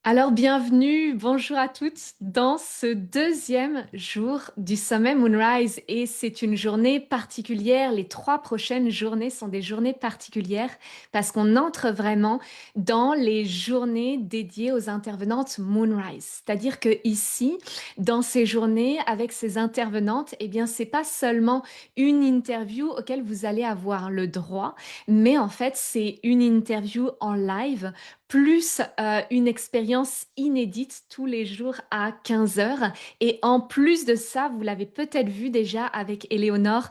Alors, bienvenue, bonjour à toutes dans ce deuxième jour du sommet Moonrise et c'est une journée particulière. Les 3 prochaines journées sont des journées particulières parce qu'on entre vraiment dans les journées dédiées aux intervenantes Moonrise. C'est-à-dire que ici, dans ces journées avec ces intervenantes, eh bien, c'est pas seulement une interview auquel vous allez avoir le droit, mais en fait, c'est une interview en live plus une expérience inédite tous les jours à 15 heures. Et en plus de ça, vous l'avez peut-être vu déjà avec Éléonore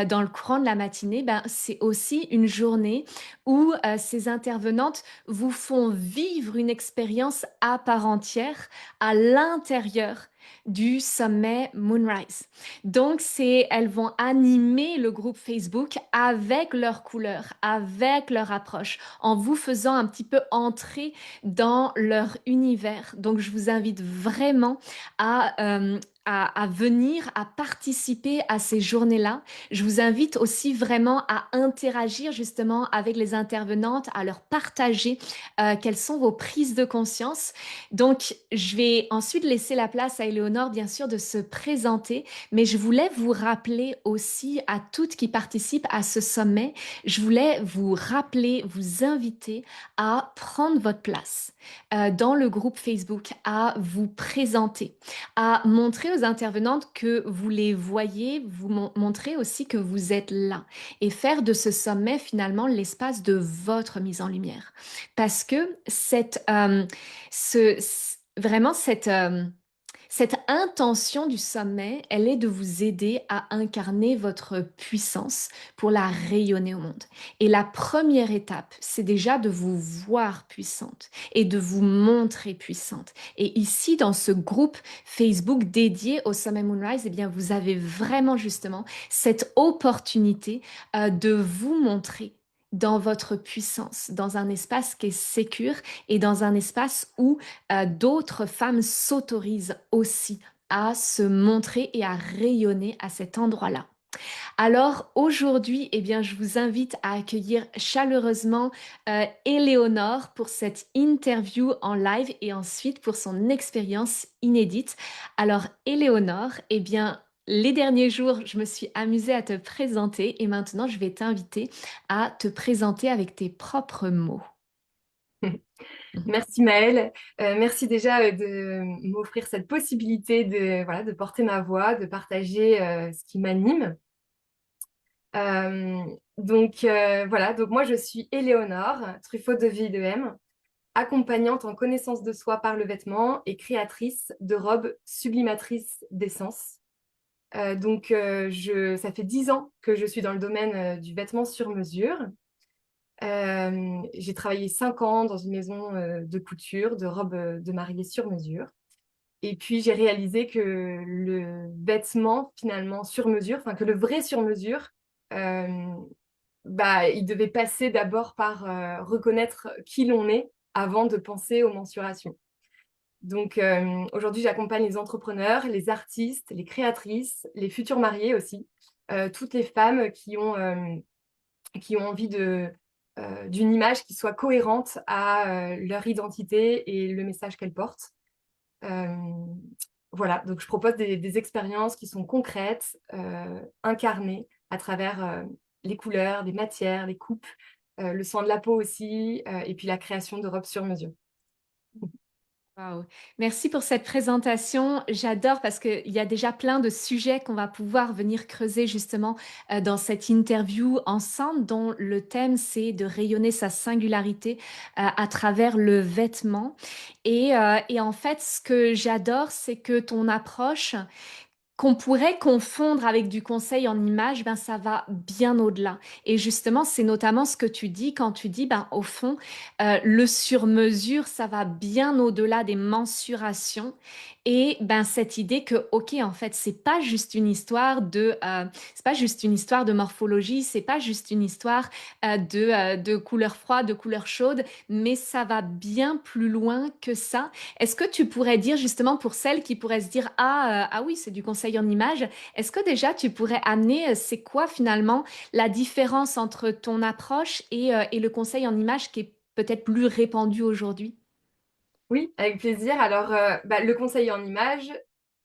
dans le courant de la matinée, ben, c'est aussi une journée où ces intervenantes vous font vivre une expérience à part entière à l'intérieur du sommet Moonrise. Donc, elles vont animer le groupe Facebook avec leurs couleurs, avec leur approche en vous faisant un petit peu entrer dans leur univers. Donc, je vous invite vraiment à venir, à participer à ces journées-là. Je vous invite aussi vraiment à interagir justement avec les intervenantes, à leur partager quelles sont vos prises de conscience. Donc, je vais ensuite laisser la place à Éléonore, bien sûr, de se présenter, mais je voulais vous rappeler aussi à toutes qui participent à ce sommet, je voulais vous rappeler, vous inviter à prendre votre place dans le groupe Facebook, à vous présenter, à montrer aux intervenantes que vous les voyez, montrer aussi que vous êtes là et faire de ce sommet finalement l'espace de votre mise en lumière. Parce que vraiment cette intention du sommet, elle est de vous aider à incarner votre puissance pour la rayonner au monde. Et la première étape, c'est déjà de vous voir puissante et de vous montrer puissante. Et ici, dans ce groupe Facebook dédié au sommet Moonrise, eh bien, vous avez vraiment justement cette opportunité de vous montrer dans votre puissance, dans un espace qui est sécure et dans un espace où d'autres femmes s'autorisent aussi à se montrer et à rayonner à cet endroit-là. Alors aujourd'hui, eh bien, je vous invite à accueillir chaleureusement Éléonore pour cette interview en live et ensuite pour son expérience inédite. Alors Éléonore, eh bien, les derniers jours, je me suis amusée à te présenter et maintenant, je vais t'inviter à te présenter avec tes propres mots. Merci Maëlle. Merci déjà de m'offrir cette possibilité de, voilà, de porter ma voix, de partager ce qui m'anime. Voilà, donc moi je suis Éléonore, Truffaut de VIE2M, accompagnante en connaissance de soi par le vêtement et créatrice de robes sublimatrices d'essence. Ça fait 10 ans que je suis dans le domaine du vêtement sur mesure. J'ai travaillé 5 ans dans une maison de couture, de robes de mariée sur mesure. Et puis, j'ai réalisé que le vêtement, finalement, sur mesure, enfin, que le vrai sur mesure, euh, il devait passer d'abord par reconnaître qui l'on est avant de penser aux mensurations. Aujourd'hui, j'accompagne les entrepreneurs, les artistes, les créatrices, les futurs mariés aussi, toutes les femmes qui ont envie d'une image qui soit cohérente à leur identité et le message qu'elles portent. Euh, voilà, donc je propose des expériences qui sont concrètes, incarnées à travers les couleurs, les matières, les coupes, le soin de la peau aussi, et puis la création de robes sur mesure. Wow. Merci pour cette présentation. J'adore parce qu'il y a déjà plein de sujets qu'on va pouvoir venir creuser justement dans cette interview ensemble, dont le thème c'est de rayonner sa singularité à travers le vêtement. Et en fait, ce que j'adore, c'est que ton approche qu'on pourrait confondre avec du conseil en image, ben ça va bien au-delà. Et justement, c'est notamment ce que tu dis quand tu dis, ben au fond, le sur-mesure, ça va bien au-delà des mensurations. Et ben cette idée que, ok, en fait, c'est pas juste une histoire de morphologie, c'est pas juste une histoire de couleur froide, de couleur chaude, mais ça va bien plus loin que ça. Est-ce que tu pourrais dire justement pour celles qui pourraient se dire ah oui, c'est du conseil en image, est-ce que déjà tu pourrais amener c'est quoi finalement la différence entre ton approche et le conseil en image qui est peut-être plus répandu aujourd'hui? Oui, avec plaisir. Alors, le conseil en images,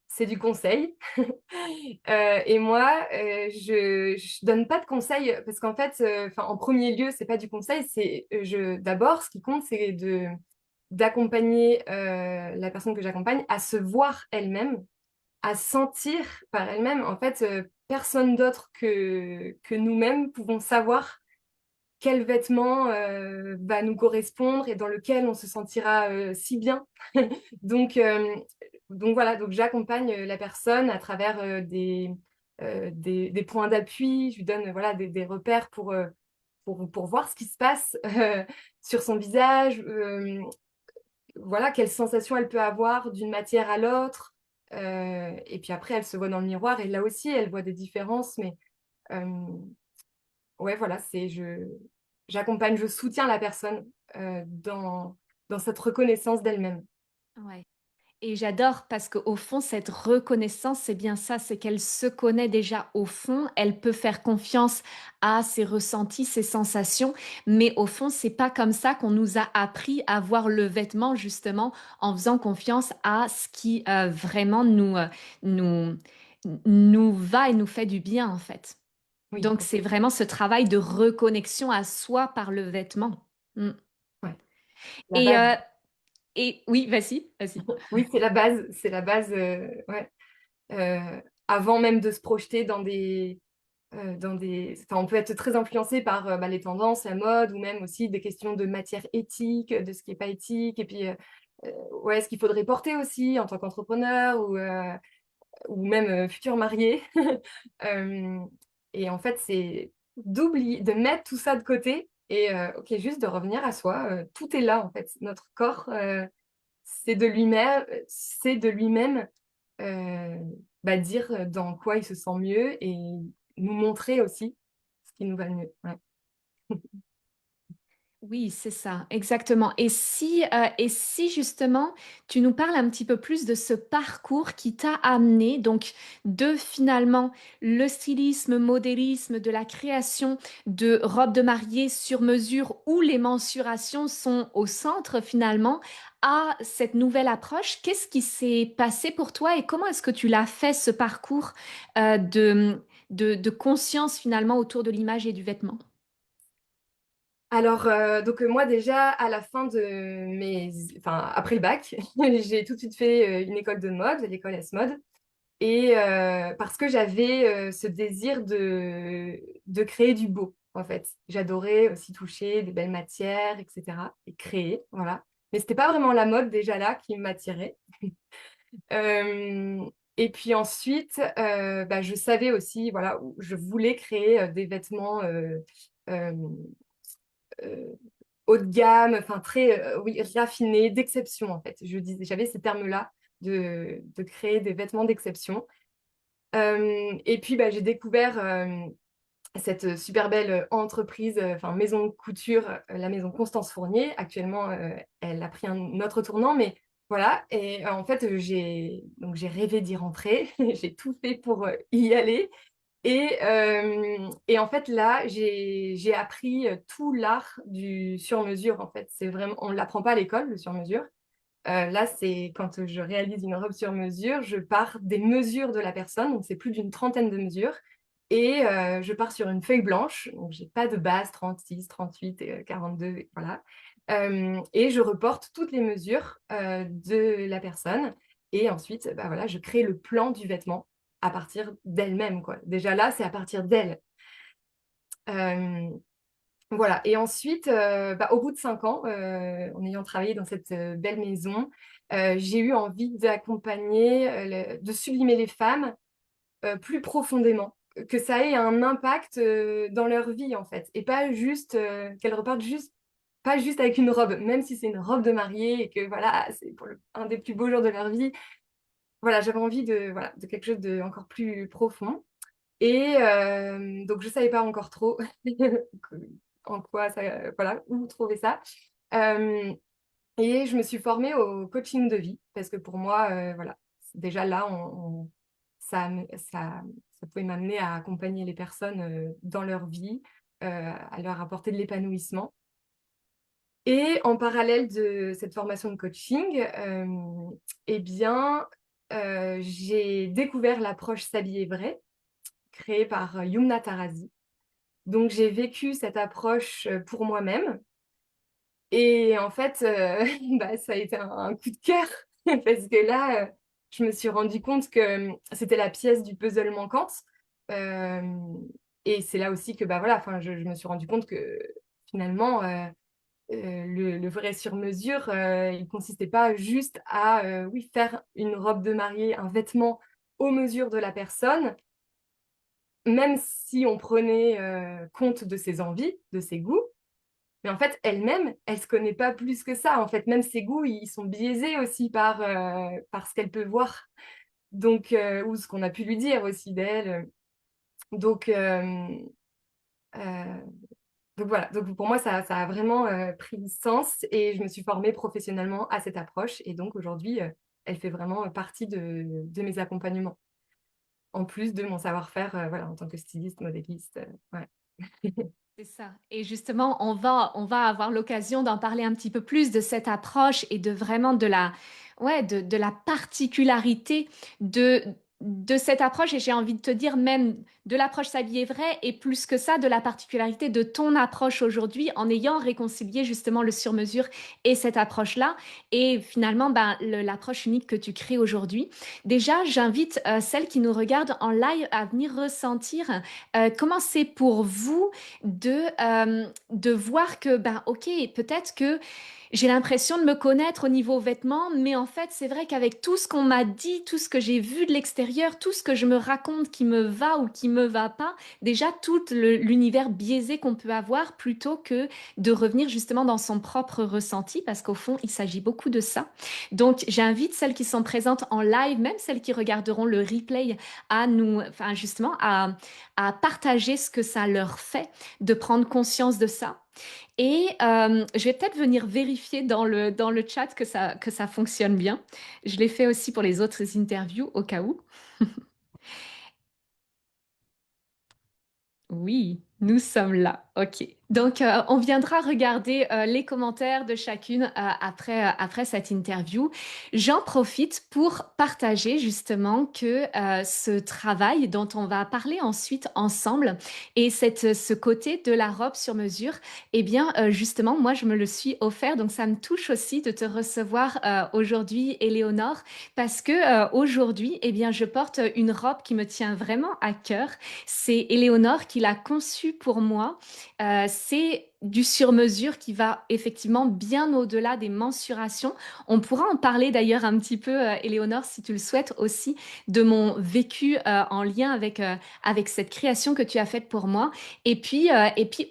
c'est du conseil. Et moi, je donne pas de conseils parce qu'en fait, en premier lieu, c'est pas du conseil, d'abord, ce qui compte, c'est d'accompagner la personne que j'accompagne à se voir elle-même, à sentir par elle-même. En fait, personne d'autre que nous-mêmes pouvons savoir quel vêtement va nous correspondre et dans lequel on se sentira si bien. Donc, euh, donc voilà, donc j'accompagne la personne à travers des points d'appui. Je lui donne voilà, des repères pour voir ce qui se passe sur son visage, voilà, quelles sensations elle peut avoir d'une matière à l'autre. Et puis après, elle se voit dans le miroir et là aussi, elle voit des différences. Mais ouais, voilà, j'accompagne, je soutiens la personne dans cette reconnaissance d'elle-même. Ouais. Et j'adore parce qu'au fond, cette reconnaissance, c'est bien ça, c'est qu'elle se connaît déjà au fond, elle peut faire confiance à ses ressentis, ses sensations, mais au fond, c'est pas comme ça qu'on nous a appris à voir le vêtement, justement, en faisant confiance à ce qui vraiment nous, nous va et nous fait du bien, en fait. Oui, Donc, c'est vraiment ce travail de reconnexion à soi par le vêtement. Mm. ouais, la Et, base. euh, et oui, vas-y, vas-y. Oui, c'est la base, ouais. Avant même de se projeter enfin, on peut être très influencé par les tendances, la mode, ou même aussi des questions de matière éthique, de ce qui n'est pas éthique, et puis ouais, ce qu'il faudrait porter aussi en tant qu'entrepreneur ou même futur marié. Euh, et en fait, c'est d'oublier, de mettre tout ça de côté et ok, juste de revenir à soi. Tout est là en fait. Notre corps, c'est de lui-même euh, dire dans quoi il se sent mieux et nous montrer aussi ce qui nous va le mieux. Ouais. Oui, c'est ça, exactement. Et si justement tu nous parles un petit peu plus de ce parcours qui t'a amené, donc de finalement le stylisme, modélisme, de la création de robes de mariée sur mesure où les mensurations sont au centre finalement, à cette nouvelle approche, qu'est-ce qui s'est passé pour toi et comment est-ce que tu l'as fait ce parcours de conscience finalement autour de l'image et du vêtement? Alors, moi déjà, à la fin de enfin, après le bac, j'ai tout de suite fait une école de mode, l'école S-Mode. Et parce que j'avais ce désir de créer du beau, en fait. J'adorais aussi toucher des belles matières, etc. Et créer, voilà. Mais c'était pas vraiment la mode déjà là qui m'attirait. Et puis ensuite, je savais aussi, voilà, où je voulais créer des vêtements euh, euh, haut de gamme, enfin très oui, raffinés, d'exception en fait. J'avais ces termes-là de créer des vêtements d'exception. Et puis, j'ai découvert cette super belle entreprise, enfin maison de couture, la maison Constance Fournier. Actuellement, elle a pris un autre tournant, mais voilà. Et en fait, j'ai rêvé d'y rentrer. J'ai tout fait pour y aller. Et en fait, là, j'ai appris tout l'art du sur-mesure. En fait, c'est vraiment, on ne l'apprend pas à l'école, le sur-mesure. Là, c'est quand je réalise une robe sur mesure, je pars des mesures de la personne, donc c'est plus d'une trentaine de mesures, et je pars sur une feuille blanche, donc j'ai pas de base 36, 38, 42, voilà. Et je reporte toutes les mesures de la personne, et ensuite, voilà, je crée le plan du vêtement à partir d'elle-même, quoi. Déjà là, c'est à partir d'elle. Euh, voilà. Et ensuite, au bout de 5 ans, en ayant travaillé dans cette belle maison, j'ai eu envie d'accompagner, de sublimer les femmes plus profondément, que ça ait un impact dans leur vie en fait, et pas juste qu'elles repartent juste, pas juste avec une robe, même si c'est une robe de mariée et que voilà, c'est pour un des plus beaux jours de leur vie. Voilà, j'avais envie voilà, de quelque chose de encore plus profond. Et donc, je ne savais pas encore trop en quoi ça, voilà, où trouver ça. Euh, et je me suis formée au coaching de vie parce que pour moi, voilà, déjà là, ça, ça pouvait m'amener à accompagner les personnes dans leur vie, à leur apporter de l'épanouissement. Et en parallèle de cette formation de coaching, eh bien, j'ai découvert l'approche S'habiller vrai, créée par Yumna Tarazi. Donc j'ai vécu cette approche, pour moi-même et en fait, bah, ça a été un coup de cœur parce que là, je me suis rendu compte que, c'était la pièce du puzzle manquante. Hem Et c'est là aussi que, bah, voilà, enfin, je me suis rendu compte que finalement, le vrai sur-mesure, il consistait pas juste à, oui, faire une robe de mariée, un vêtement aux mesures de la personne, même si on prenait, compte de ses envies, de ses goûts. Mais en fait, elle-même, elle se connaît pas plus que ça. En fait, même ses goûts, ils sont biaisés aussi par ce qu'elle peut voir, donc ou ce qu'on a pu lui dire aussi d'elle, donc heu donc voilà, donc pour moi, ça a vraiment, pris sens et je me suis formée professionnellement à cette approche et donc aujourd'hui, elle fait vraiment, partie de mes accompagnements. En plus de mon savoir-faire, voilà, en tant que styliste, modéliste, ouais. C'est ça. Et justement, on va avoir l'occasion d'en parler un petit peu plus de cette approche et de vraiment ouais, de la particularité de cette approche. Et j'ai envie de te dire même de l'approche s'habiller vrai et plus que ça, de la particularité de ton approche aujourd'hui en ayant réconcilié justement le sur-mesure et cette approche-là. Et finalement, ben, l'approche unique que tu crées aujourd'hui. Déjà, j'invite celles qui nous regardent en live à venir ressentir comment c'est pour vous de voir que, ben, ok, peut-être que j'ai l'impression de me connaître au niveau vêtements, mais en fait, c'est vrai qu'avec tout ce qu'on m'a dit, tout ce que j'ai vu de l'extérieur, tout ce que je me raconte qui me va ou qui me va pas, déjà tout l'univers biaisé qu'on peut avoir plutôt que de revenir justement dans son propre ressenti, parce qu'au fond, il s'agit beaucoup de ça. Donc, j'invite celles qui sont présentes en live, même celles qui regarderont le replay, à nous, enfin, justement, à partager ce que ça leur fait, de prendre conscience de ça. Et je vais peut-être venir vérifier dans le chat que ça fonctionne bien. Je l'ai fait aussi pour les autres interviews au cas où. Oui, nous sommes là. OK. Donc, on viendra regarder les commentaires de chacune après cette interview. J'en profite pour partager justement que ce travail dont on va parler ensuite ensemble et ce côté de la robe sur mesure, eh bien, justement, moi, je me le suis offert. Donc, ça me touche aussi de te recevoir aujourd'hui, Éléonore, parce que aujourd'hui, eh bien, je porte une robe qui me tient vraiment à cœur. C'est Éléonore qui l'a conçue pour moi. C'est du sur-mesure qui va effectivement bien au-delà des mensurations. On pourra en parler d'ailleurs un petit peu, Éléonore, si tu le souhaites aussi, de mon vécu en lien avec cette création que tu as faite pour moi. Et puis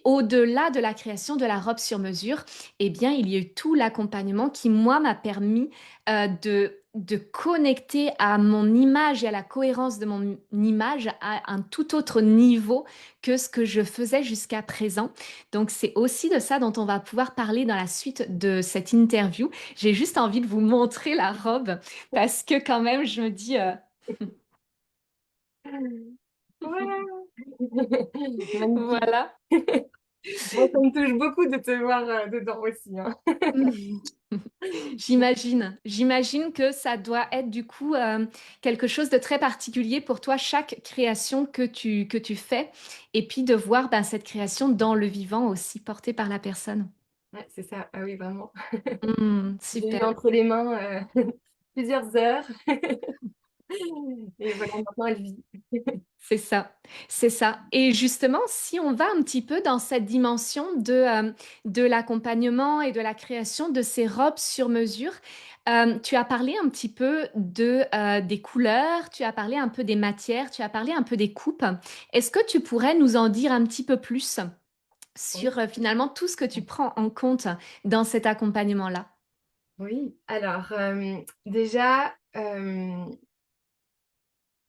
au-delà de la création de la robe sur mesure, eh bien, il y a eu tout l'accompagnement qui, moi, m'a permis de connecter à mon image et à la cohérence de mon image à un tout autre niveau que ce que je faisais jusqu'à présent. Donc c'est aussi de ça dont on va pouvoir parler dans la suite de cette interview. J'ai juste envie de vous montrer la robe parce que quand même je me dis Ouais! Magnifique. voilà. Moi, ça me touche beaucoup de te voir, dedans aussi, hein. J'imagine que ça doit être du coup quelque chose de très particulier pour toi, chaque création que tu fais, et puis de voir ben, cette création dans le vivant aussi, portée par la personne. Ouais, c'est ça. Ah oui, vraiment. J'ai eu Super. entre les mains, plusieurs heures et voilà, maintenant elle vit. C'est ça, c'est ça. Et justement, si on va un petit peu dans cette dimension de l'accompagnement et de la création de ces robes sur mesure, tu as parlé un petit peu des couleurs, tu as parlé un peu des matières, tu as parlé un peu des coupes. Est-ce que tu pourrais nous en dire un petit peu plus Oui. sur finalement tout ce que tu prends en compte dans cet accompagnement-là? Oui, alors, déjà,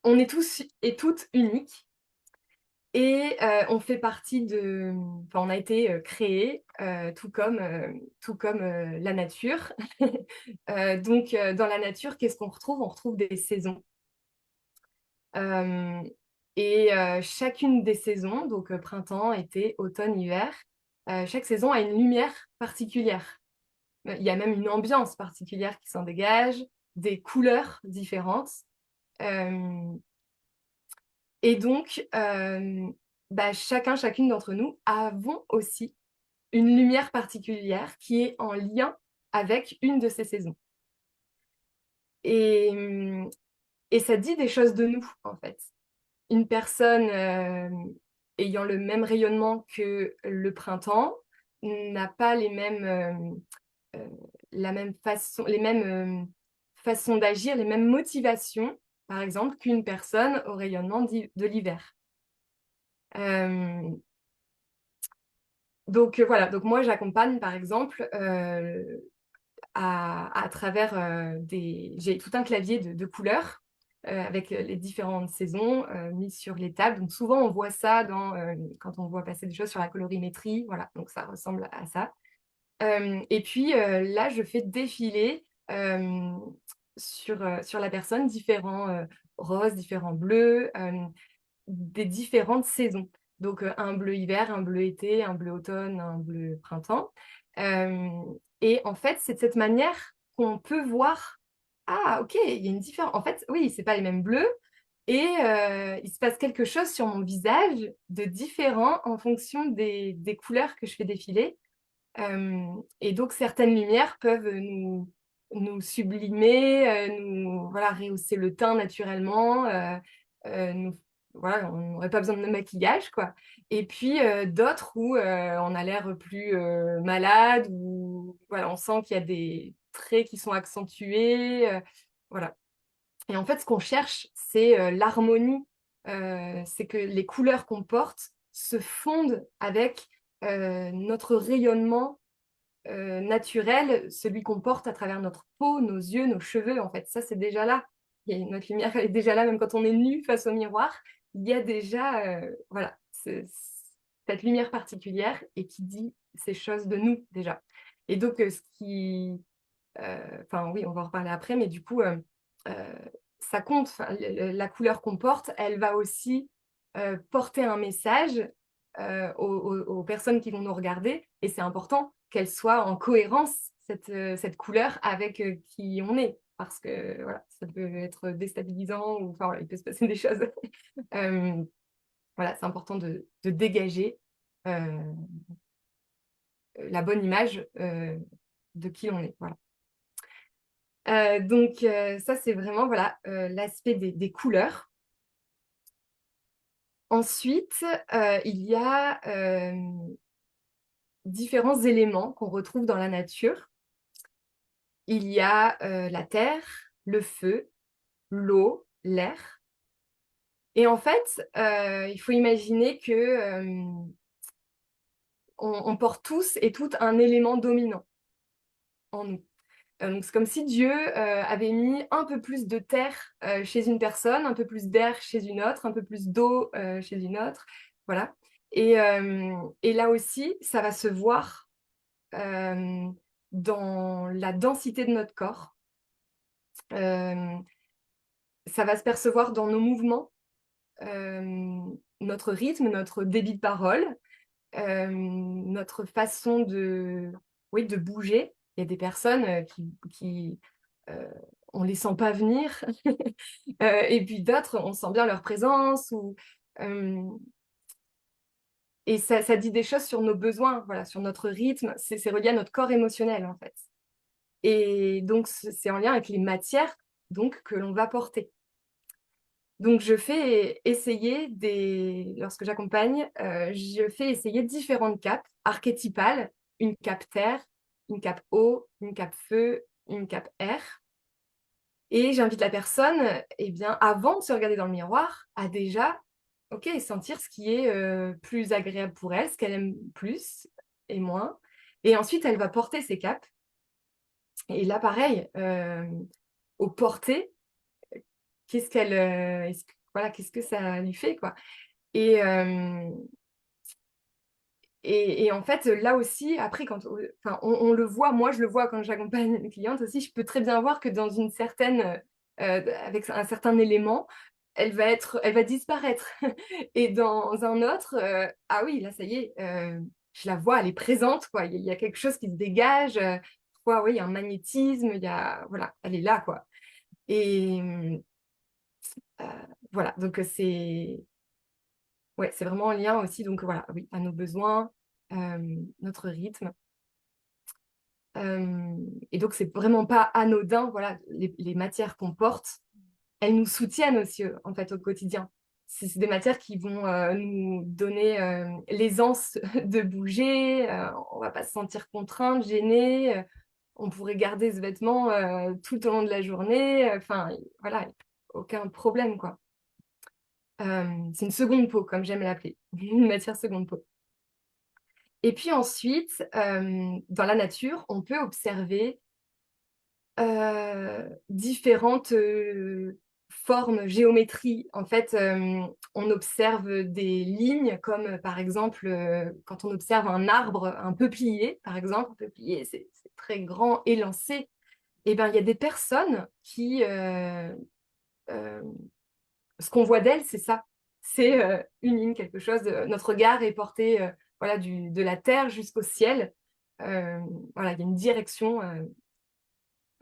on est tous et toutes uniques et on fait partie enfin, on a été, créés, tout comme, la nature. Donc dans la nature, qu'est-ce qu'on retrouve? On retrouve des saisons. Hem Et chacune des saisons, donc printemps, été, automne, hiver, chaque saison a une lumière particulière. Il y a même une ambiance particulière qui s'en dégage, des couleurs différentes. Et donc, chacune d'entre nous avons aussi une lumière particulière qui est en lien avec une de ces saisons. Et, et ça dit des choses de nous, en fait. Une personne ayant le même rayonnement que le printemps n'a pas la même façon, les mêmes façons d'agir, les mêmes motivations, par exemple, qu'une personne au rayonnement de l'hiver. Donc voilà, donc moi j'accompagne par exemple à travers j'ai tout un clavier de couleurs avec les différentes saisons mises sur les tables. Donc souvent on voit ça quand on voit passer des choses sur la colorimétrie, voilà, donc ça ressemble à ça. Et puis là je fais défiler sur la personne différents roses, différents bleus, des différentes saisons. Donc, un bleu hiver, un bleu été, un bleu automne, un bleu printemps. Et en fait, c'est de cette manière qu'on peut voir, ah, ok, il y a une différence. En fait, oui, c'est pas les mêmes bleus. Et il se passe quelque chose sur mon visage de différent en fonction des couleurs que je fais défiler. Et donc, certaines lumières peuvent nous sublimer, nous voilà, rehausser le teint naturellement, voilà, on n'aurait pas besoin de maquillage, quoi. Et puis d'autres où on a l'air plus malade, ou voilà, on sent qu'il y a des traits qui sont accentués, voilà. Et en fait, ce qu'on cherche, c'est l'harmonie, c'est que les couleurs qu'on porte se fondent avec notre rayonnement naturel, celui qu'on porte à travers notre peau, nos yeux, nos cheveux. En fait, ça, c'est déjà là. Notre lumière elle est déjà là, même quand on est nu face au miroir. Il y a déjà voilà, cette lumière particulière et qui dit ces choses de nous déjà. Et donc, enfin oui, on va en reparler après, mais du coup, ça compte. Enfin, la couleur qu'on porte, elle va aussi porter un message aux personnes qui vont nous regarder. Et c'est important qu'elle soit en cohérence, cette couleur, avec qui on est. Parce que voilà, ça peut être déstabilisant, ou enfin, voilà, il peut se passer des choses. Voilà, c'est important de dégager la bonne image de qui on est. Voilà. Donc, ça, c'est vraiment voilà, l'aspect des couleurs. Ensuite, il y a différents éléments qu'on retrouve dans la nature. Il y a la terre, le feu, l'eau, l'air. Et en fait, il faut imaginer que on porte tous et toutes un élément dominant en nous. Donc c'est comme si Dieu avait mis un peu plus de terre chez une personne, un peu plus d'air chez une autre, un peu plus d'eau chez une autre. Voilà. Et là aussi, ça va se voir dans la densité de notre corps. Ça va se percevoir dans nos mouvements, notre rythme, notre débit de parole, notre façon oui, de bouger. Il y a des personnes qui on les sent pas venir, et puis d'autres, on sent bien leur présence. Et ça dit des choses sur nos besoins, voilà, sur notre rythme. C'est relié à notre corps émotionnel, en fait. Et donc, c'est en lien avec les matières donc, que l'on va porter. Donc, je fais essayer lorsque j'accompagne, je fais essayer différentes capes archétypales, une cape terre, une cape eau, une cape feu, une cape air. Et j'invite la personne, eh bien, avant de se regarder dans le miroir, à déjà, ok, sentir ce qui est plus agréable pour elle, ce qu'elle aime plus et moins. Et ensuite, elle va porter ses capes. Et là, pareil, au porter, voilà, qu'est-ce que ça lui fait, quoi. Et, et en fait, là aussi, après, enfin, on le voit, moi je le vois quand j'accompagne une cliente aussi, je peux très bien voir que dans une certaine, avec un certain élément, elle va disparaître. Et dans un autre, ah oui, là ça y est, je la vois, elle est présente, quoi. Il y a quelque chose qui se dégage. Parfois, oui, il y a un magnétisme, voilà, elle est là, quoi. Et voilà, donc ouais, c'est vraiment en lien aussi, donc voilà, oui, à nos besoins, notre rythme. Et donc, c'est vraiment pas anodin, voilà, les matières qu'on porte, elles nous soutiennent aussi, en fait, au quotidien. C'est des matières qui vont nous donner l'aisance de bouger, on va pas se sentir contrainte, gênée, on pourrait garder ce vêtement tout au long de la journée, enfin, voilà, aucun problème, quoi. C'est une seconde peau, comme j'aime l'appeler, une matière seconde peau. Et puis ensuite, dans la nature, on peut observer différentes formes, géométries. En fait, on observe des lignes comme, par exemple, quand on observe un arbre, un peuplier, par exemple. Un peuplier, c'est très grand, élancé. Et ben, il y a des personnes qui, ce qu'on voit d'elles, c'est ça. C'est une ligne, quelque chose. Notre regard est porté voilà, de la terre jusqu'au ciel. Voilà, il y a une direction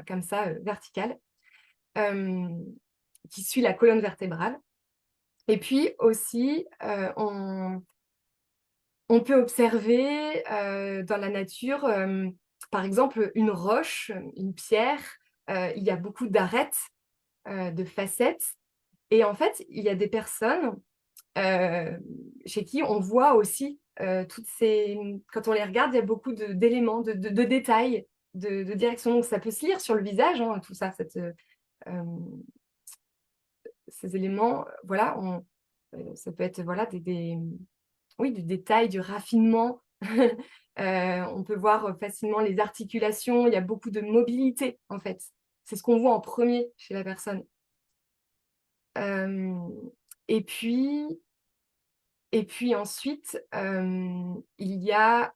comme ça, verticale, qui suit la colonne vertébrale. Et puis aussi, on peut observer dans la nature, par exemple, une roche, une pierre. Il y a beaucoup d'arêtes, de facettes. Et en fait, il y a des personnes chez qui on voit aussi toutes ces... Quand on les regarde, il y a beaucoup d'éléments, de détails, de directions. Donc, ça peut se lire sur le visage, hein, tout ça, ces éléments. Voilà, ça peut être voilà, oui, du détail, du raffinement. On peut voir facilement les articulations. Il y a beaucoup de mobilité, en fait. C'est ce qu'on voit en premier chez la personne. Euh, et puis, Et puis ensuite, il y a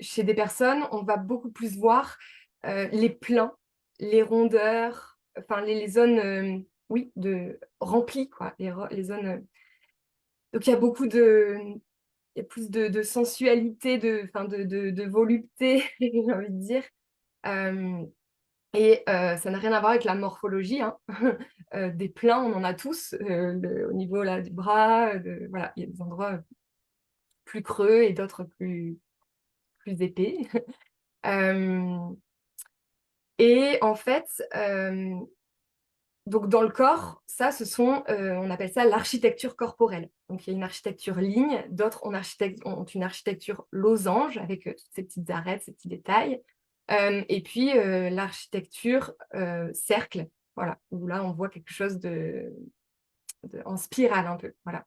chez des personnes, on va beaucoup plus voir les plans, les rondeurs, enfin les zones, oui, remplies, quoi, les zones. Donc il y a il y a plus de sensualité, enfin de volupté, j'ai envie de dire. Euh, Et ça n'a rien à voir avec la morphologie, hein. Des plans, on en a tous, au niveau là, du bras. Voilà, il y a des endroits plus creux et d'autres plus épais. Euh, et en fait, donc dans le corps, ça, on appelle ça l'architecture corporelle. Donc il y a une architecture ligne, d'autres ont une architecture losange avec toutes ces petites arêtes, ces petits détails. Et puis l'architecture cercle, voilà, où là on voit quelque chose en spirale un peu, voilà.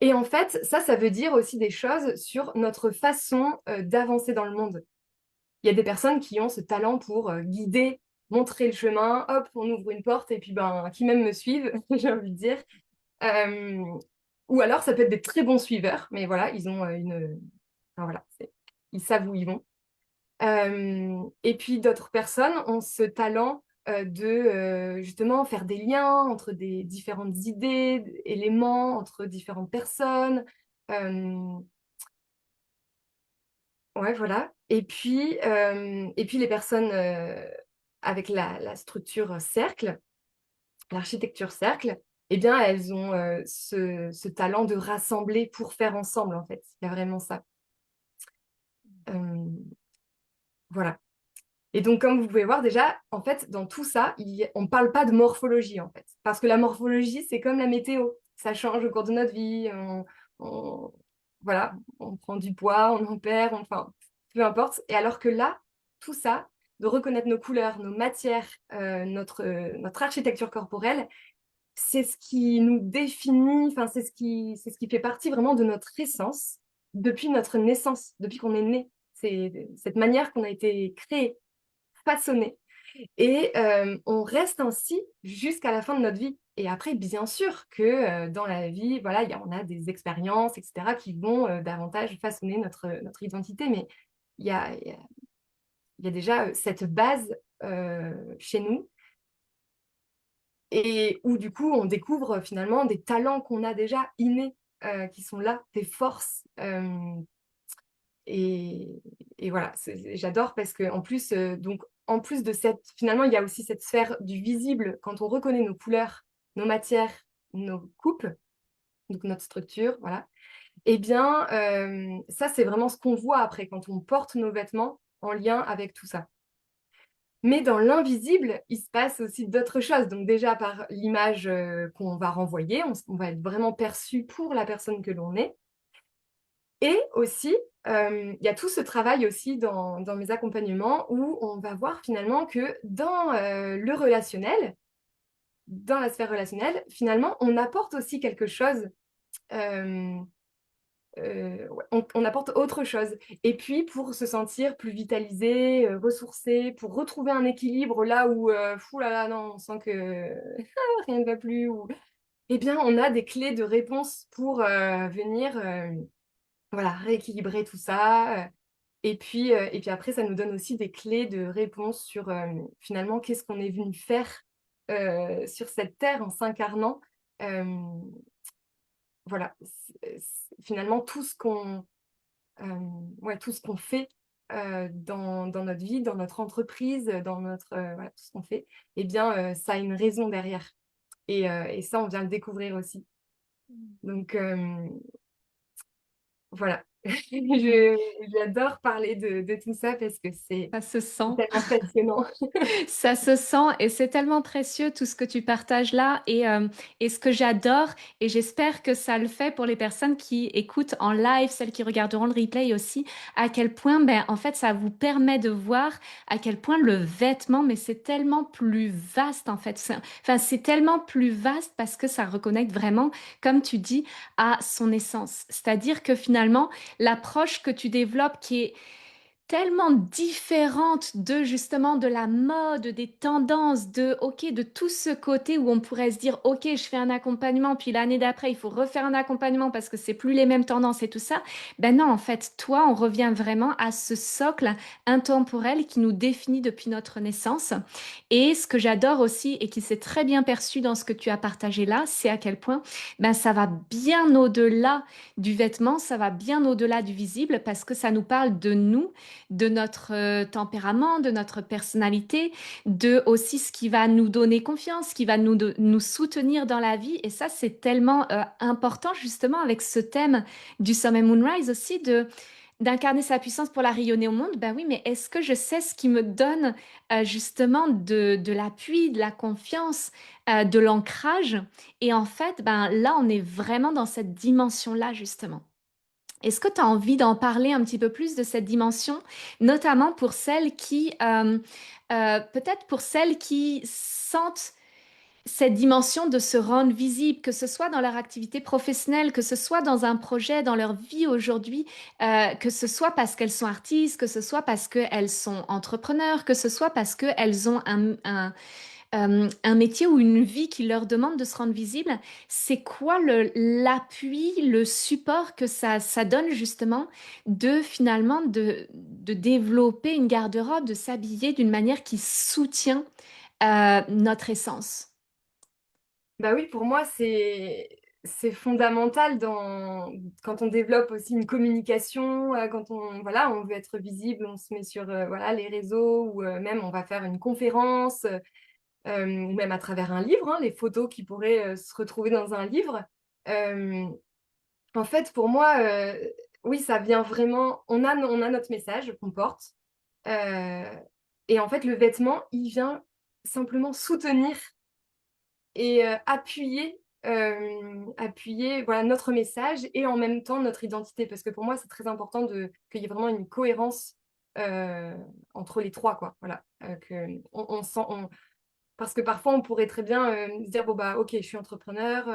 Et en fait, ça veut dire aussi des choses sur notre façon d'avancer dans le monde. Il y a des personnes qui ont ce talent pour guider, montrer le chemin, hop, on ouvre une porte et puis ben, qui même me suivent, j'ai envie de dire. Euh, ou alors, ça peut être des très bons suiveurs, mais voilà, ils ont enfin, voilà, ils savent où ils vont. Et puis d'autres personnes ont ce talent de justement faire des liens entre des différentes idées, éléments, entre différentes personnes. Euh, ouais, voilà. Et puis les personnes avec la structure cercle, l'architecture cercle, eh bien, elles ont ce talent de rassembler pour faire ensemble, en fait. Il y a vraiment ça. Euh, voilà. Et donc, comme vous pouvez voir déjà, en fait, dans tout ça, on ne parle pas de morphologie, en fait. Parce que la morphologie, c'est comme la météo. Ça change au cours de notre vie. Voilà, on prend du poids, on en perd, enfin, peu importe. Et alors que là, tout ça, de reconnaître nos couleurs, nos matières, notre architecture corporelle, c'est ce qui nous définit, enfin, c'est ce qui fait partie vraiment de notre essence depuis notre naissance, depuis qu'on est né. C'est cette manière qu'on a été créé, façonné. Et on reste ainsi jusqu'à la fin de notre vie. Et après, bien sûr que dans la vie, voilà, on a des expériences, etc., qui vont davantage façonner notre identité. Mais il y a, il y a, il y a déjà cette base chez nous et où du coup, on découvre finalement des talents qu'on a déjà innés. qui sont là, tes forces. Et, et voilà, j'adore parce que en plus, donc, en plus de cette, finalement, il y a aussi cette sphère du visible quand on reconnaît nos couleurs, nos matières, nos coupes, donc notre structure, voilà. Eh bien, ça, c'est vraiment ce qu'on voit après quand on porte nos vêtements en lien avec tout ça. Mais dans l'invisible, il se passe aussi d'autres choses. Donc déjà par l'image qu'on va renvoyer, on va être vraiment perçu pour la personne que l'on est. Et aussi, il y a tout ce travail aussi dans mes accompagnements où on va voir finalement que dans le relationnel, dans la sphère relationnelle, finalement, on apporte aussi quelque chose. euh, ouais, on apporte autre chose. Et puis, pour se sentir plus vitalisé, ressourcé, pour retrouver un équilibre là où, fou là là, non, on sent que rien ne va plus, eh bien, on a des clés de réponse pour venir voilà, rééquilibrer tout ça. Et puis après, ça nous donne aussi des clés de réponse sur finalement qu'est-ce qu'on est venu faire sur cette terre en s'incarnant. Euh, voilà, finalement, ouais, tout ce qu'on fait dans notre vie, dans notre entreprise, dans notre, voilà, tout ce qu'on fait, eh bien, ça a une raison derrière. Et ça, on vient le découvrir aussi. Donc, voilà. Mm. J'adore parler de tout ça parce que Ça se sent. c'est tellement passionnant. Ça se sent et c'est tellement précieux tout ce que tu partages là et ce que j'adore et j'espère que ça le fait pour les personnes qui écoutent en live, celles qui regarderont le replay aussi, à quel point ben, en fait ça vous permet de voir à quel point le vêtement, mais c'est tellement plus vaste en fait. Enfin, c'est tellement plus vaste parce que ça reconnecte vraiment, comme tu dis, à son essence. C'est-à-dire que finalement, l'approche que tu développes qui est tellement différente de justement de la mode, des tendances, de ok, de tout ce côté où on pourrait se dire ok, je fais un accompagnement, puis l'année d'après il faut refaire un accompagnement parce que c'est plus les mêmes tendances et tout ça. Ben non, en fait, toi, on revient vraiment à ce socle intemporel qui nous définit depuis notre naissance. Et ce que j'adore aussi et qui s'est très bien perçu dans ce que tu as partagé là, c'est à quel point ben ça va bien au-delà du vêtement, ça va bien au-delà du visible parce que ça nous parle de nous, de notre tempérament, de notre personnalité, de aussi ce qui va nous donner confiance, ce qui va nous soutenir dans la vie. Et ça, c'est tellement important justement avec ce thème du Sommet Moonrise aussi de d'incarner sa puissance pour la rayonner au monde. Ben oui, mais est-ce que je sais ce qui me donne justement de l'appui, de la confiance, de l'ancrage? Et en fait, ben là, on est vraiment dans cette dimension-là justement. Est-ce que tu as envie d'en parler un petit peu plus de cette dimension, notamment pour celles qui, peut-être pour celles qui sentent cette dimension de se rendre visible, que ce soit dans leur activité professionnelle, que ce soit dans un projet, dans leur vie aujourd'hui, que ce soit parce qu'elles sont artistes, que ce soit parce qu'elles sont entrepreneurs, que ce soit parce qu'elles ont un métier ou une vie qui leur demande de se rendre visible, c'est quoi l'appui, le support que ça donne justement de finalement de développer une garde-robe, de s'habiller d'une manière qui soutient notre essence. Bah oui, pour moi, c'est fondamental quand on développe aussi une communication, quand on, voilà, on veut être visible, on se met sur voilà, les réseaux ou même on va faire une conférence ou même à travers un livre, hein, les photos qui pourraient se retrouver dans un livre. Euh, En fait, pour moi, oui, ça vient vraiment, on a notre message qu'on porte euh, et en fait, le vêtement, il vient simplement soutenir et appuyer voilà, notre message et en même temps notre identité. Parce que pour moi, c'est très important qu'il y ait vraiment une cohérence euh, entre les trois, quoi. Voilà. On sent, parce que parfois, on pourrait très bien se dire, bon, bah, ok, je suis entrepreneur,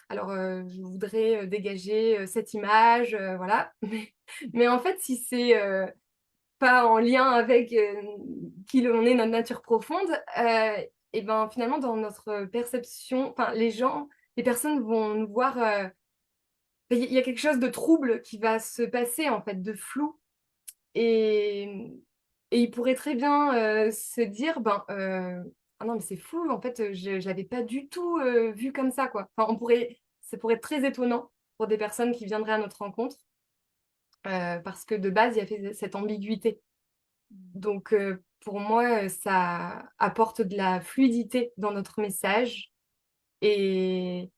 alors je voudrais dégager cette image, voilà. Mais en fait, si c'est pas en lien avec qui l'on est, notre nature profonde, et ben finalement dans notre perception, enfin les personnes vont nous voir. Il y a quelque chose de trouble qui va se passer en fait, de flou, et et ils pourraient très bien se dire ben ah non mais c'est fou en fait, je l'avais pas du tout vu comme ça quoi. Enfin ça pourrait être très étonnant pour des personnes qui viendraient à notre rencontre, parce que de base, il y avait cette ambiguïté. Donc, pour moi, ça apporte de la fluidité dans notre message et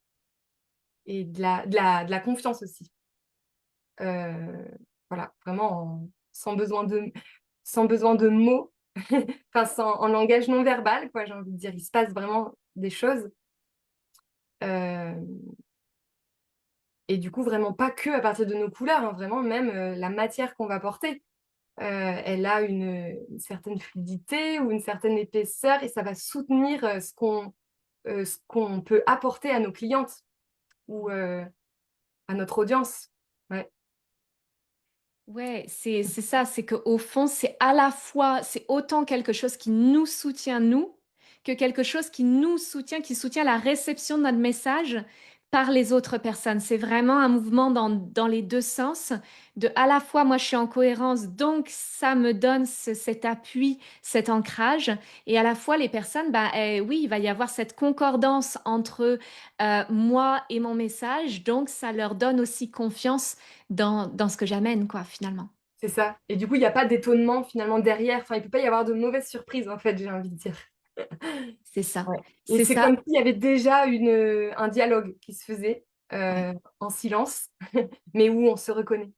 de la confiance aussi. Voilà, vraiment sans besoin de mots, enfin, en langage non verbal, quoi, j'ai envie de dire. Il se passe vraiment des choses. Heu et du coup, vraiment pas que à partir de nos couleurs, hein, vraiment même, la matière qu'on va porter. Elle a une certaine fluidité ou une certaine épaisseur et ça va soutenir, ce qu'on peut apporter à nos clientes ou, à notre audience. Ouais, Ouais, c'est ça, c'est qu'au fond, c'est à la fois, c'est autant quelque chose qui nous soutient nous, que quelque chose qui nous soutient, qui soutient la réception de notre message par les autres personnes. C'est vraiment un mouvement dans les deux sens, de à la fois moi je suis en cohérence, donc ça me donne cet appui, cet ancrage, et à la fois les personnes, bah oui, il va y avoir cette concordance entre moi et mon message, donc ça leur donne aussi confiance dans ce que j'amène, quoi, finalement. c'est ça et du coup, il y a pas d'étonnement finalement derrière. Enfin, il peut pas y avoir de mauvaises surprises, en fait, j'ai envie de dire. C'est ça. Ouais et C'est c'est ça. comme s'il y avait déjà un dialogue qui se faisait, Ouais, en silence, mais où on se reconnaît.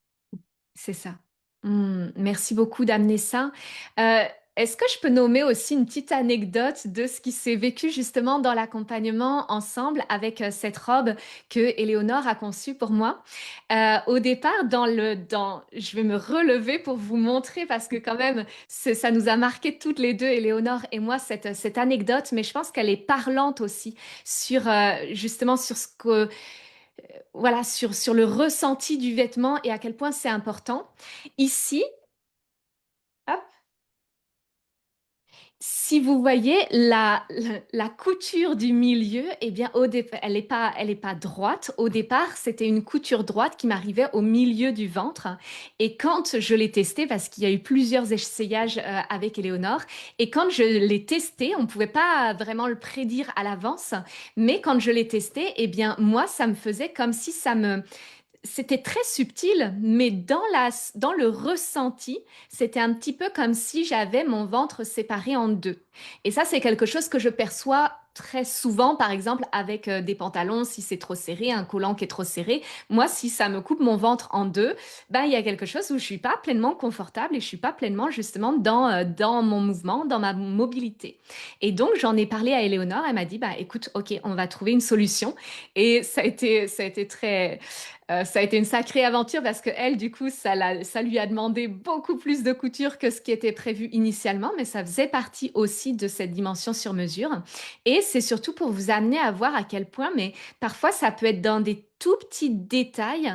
c'est ça. Merci beaucoup d'amener ça. Euh, Est-ce que je peux nommer aussi une petite anecdote de ce qui s'est vécu justement dans l'accompagnement ensemble avec cette robe que Éléonore a conçue pour moi? Au départ, je vais me relever pour vous montrer parce que quand même, ça nous a marqué toutes les deux, Éléonore et moi, cette anecdote, mais je pense qu'elle est parlante aussi sur justement sur ce que voilà, sur le ressenti du vêtement et à quel point c'est important. Ici, hop, si vous voyez la couture du milieu, eh bien, au départ, elle est pas droite. Au départ, c'était une couture droite qui m'arrivait au milieu du ventre. Et quand je l'ai testée, parce qu'il y a eu plusieurs essayages avec Éléonore, et quand je l'ai testé, on ne pouvait pas vraiment le prédire à l'avance, mais quand je l'ai testé, eh bien, moi, ça me faisait comme si c'était très subtil, mais dans le ressenti, c'était un petit peu comme si j'avais mon ventre séparé en deux. Et ça, c'est quelque chose que je perçois très souvent, par exemple, avec des pantalons, si c'est trop serré, un collant qui est trop serré. Moi, si ça me coupe mon ventre en deux, ben, il y a quelque chose où je suis pas pleinement confortable et je suis pas pleinement justement dans mon mouvement, dans ma mobilité. Et donc, j'en ai parlé à Éléonore. Elle m'a dit, bah, écoute, OK, on va trouver une solution. Et ça a été une sacrée aventure parce que elle, du coup, ça lui a demandé beaucoup plus de couture que ce qui était prévu initialement, mais ça faisait partie aussi de cette dimension sur mesure. Et c'est surtout pour vous amener à voir à quel point, mais parfois, ça peut être dans des tout petits détails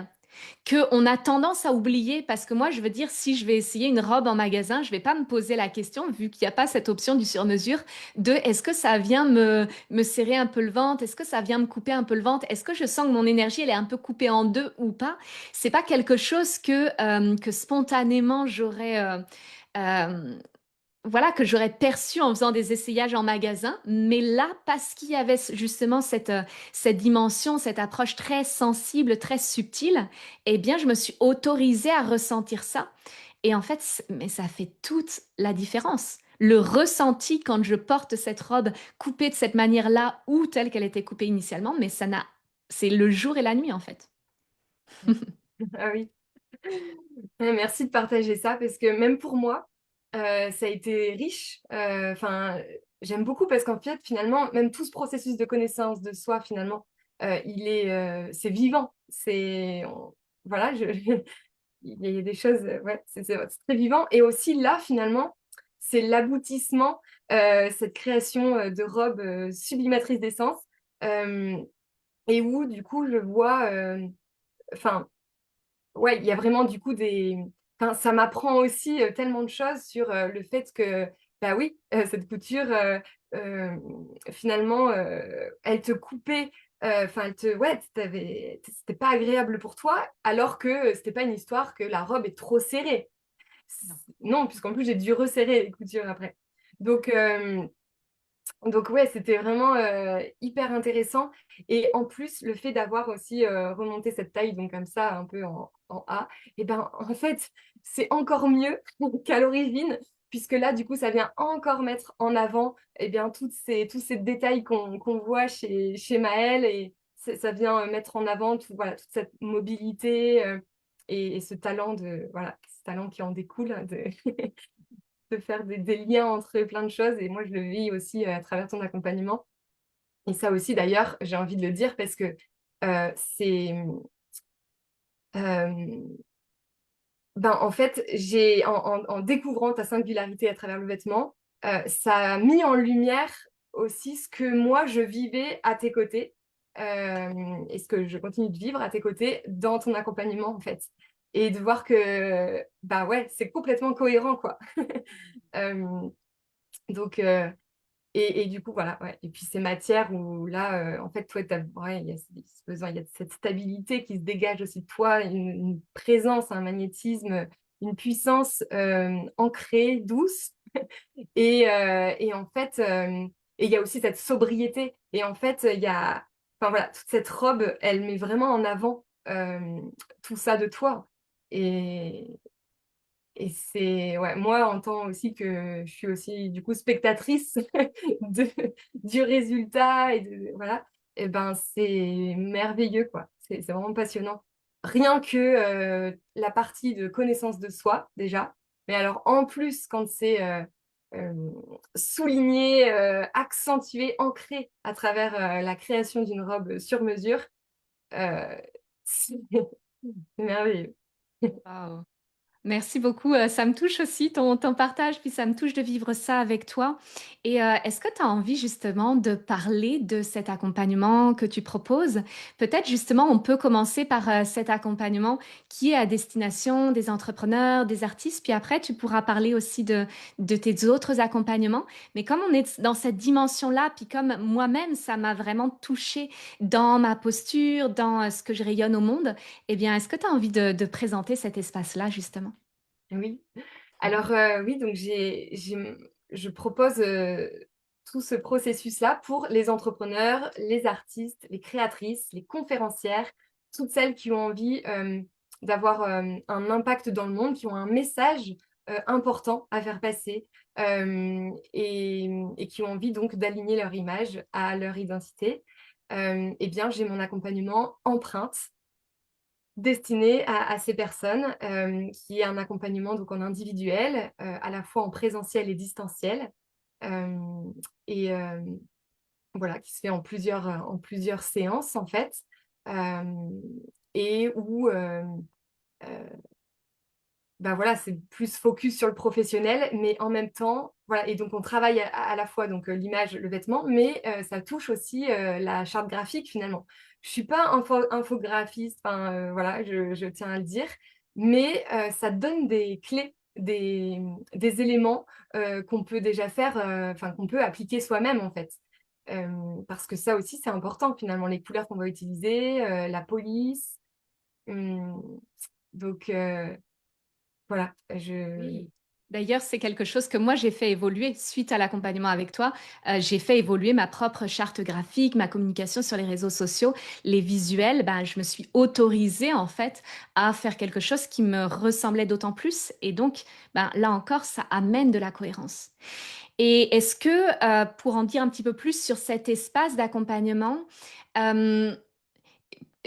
qu'on a tendance à oublier parce que moi, je veux dire, si je vais essayer une robe en magasin, je vais pas me poser la question, vu qu'il n'y a pas cette option du sur-mesure, de est-ce que ça vient me serrer un peu le ventre? Est-ce que ça vient me couper un peu le ventre? Est-ce que je sens que mon énergie, elle est un peu coupée en deux ou pas? C'est pas quelque chose que spontanément euh, voilà, que j'aurais perçu en faisant des essayages en magasin. Mais là, parce qu'il y avait justement cette dimension, cette approche très sensible, très subtile, eh bien, je me suis autorisée à ressentir ça. Et en fait, mais ça fait toute la différence. Le ressenti quand je porte cette robe coupée de cette manière-là ou telle qu'elle était coupée initialement, mais c'est le jour et la nuit en fait. Ah oui. Ouais, merci de partager ça parce que même pour moi, ça a été riche. Enfin, j'aime beaucoup parce qu'en fait, finalement, même tout ce processus de connaissance de soi, finalement, c'est vivant. Voilà, il y a des choses, ouais, c'est très vivant. Et aussi là, finalement, c'est l'aboutissement, cette création de robe sublimatrice d'essence, euh, et où du coup, je vois, enfin, ouais, il y a vraiment du coup enfin, ça m'apprend aussi, tellement de choses sur, le fait que, bah oui, cette couture, finalement, elle te coupait, enfin elle te ouais, c'était pas agréable pour toi, alors que, c'était pas une histoire que la robe est trop serrée. Non. Non, puisqu'en plus j'ai dû resserrer les coutures après. Donc, Donc ouais, c'était vraiment hyper intéressant. Et en plus, le fait d'avoir aussi remonté cette taille, donc comme ça, un peu en A, et ben en fait, c'est encore mieux qu'à l'origine, puisque là, du coup, ça vient encore mettre en avant eh bien, tous ces détails qu'on voit chez Maëlle, et ça vient mettre en avant voilà, toute cette mobilité et ce talent voilà, ce talent qui en découle de faire des liens entre plein de choses. Et moi, je le vis aussi à travers ton accompagnement. Et ça aussi, d'ailleurs, j'ai envie de le dire parce que c'est... ben, en fait, en découvrant ta singularité à travers le vêtement, ça a mis en lumière aussi ce que moi, je vivais à tes côtés et ce que je continue de vivre à tes côtés dans ton accompagnement, en fait. Et de voir que, bah ouais, c'est complètement cohérent, quoi. Euh, donc, et du coup, voilà, ouais. Et puis ces matières où là, en fait, toi, ouais, il y a ce besoin, il y a cette stabilité qui se dégage aussi de toi, une présence, un magnétisme, une puissance ancrée, douce. Et en fait, et il y a aussi cette sobriété. Et en fait, il y a, enfin voilà, toute cette robe, elle met vraiment en avant tout ça de toi. Et, et c'est, ouais, moi, en tant aussi que je suis aussi, du coup, spectatrice de, du résultat, voilà, et ben, c'est merveilleux, quoi. C'est vraiment passionnant. Rien que la partie de connaissance de soi, déjà. Mais alors, en plus, quand c'est euh, souligné, accentué, ancré à travers la création d'une robe sur mesure, euh, c'est merveilleux. Waouh. Merci beaucoup. Ça me touche aussi ton partage, puis ça me touche de vivre ça avec toi. Et est-ce que tu as envie justement de parler de cet accompagnement que tu proposes? Peut-être justement, on peut commencer par cet accompagnement qui est à destination des entrepreneurs, des artistes, puis après, tu pourras parler aussi de tes autres accompagnements. Mais comme on est dans cette dimension-là, puis comme moi-même, ça m'a vraiment touchée dans ma posture, dans ce que je rayonne au monde, eh bien, est-ce que tu as envie de présenter cet espace-là, justement? Oui. Alors oui, donc je propose tout ce processus-là pour les entrepreneurs, les artistes, les créatrices, les conférencières, toutes celles qui ont envie d'avoir un impact dans le monde, qui ont un message important à faire passer et qui ont envie donc d'aligner leur image à leur identité. Eh bien, j'ai mon accompagnement Empreinte destiné à ces personnes, qui est un accompagnement donc en individuel, à la fois en présentiel et distanciel, hem et voilà, qui se fait en plusieurs séances, en fait, hem et où, bah, voilà, c'est plus focus sur le professionnel, mais en même temps, voilà, et donc on travaille à la fois donc l'image, le vêtement, mais ça touche aussi la charte graphique finalement. Je suis pas infographiste, enfin voilà, je tiens à le dire, mais ça donne des clés, des éléments qu'on peut déjà faire, enfin qu'on peut appliquer soi-même en fait. Parce que ça aussi c'est important finalement, les couleurs qu'on va utiliser, la police. Mmh, donc voilà, Oui. D'ailleurs, c'est quelque chose que moi j'ai fait évoluer suite à l'accompagnement avec toi. J'ai fait évoluer ma propre charte graphique, ma communication sur les réseaux sociaux, les visuels. Ben, je me suis autorisée en fait à faire quelque chose qui me ressemblait d'autant plus. Et donc, ben, là encore, ça amène de la cohérence. Et est-ce que, pour en dire un petit peu plus sur cet espace d'accompagnement, euh,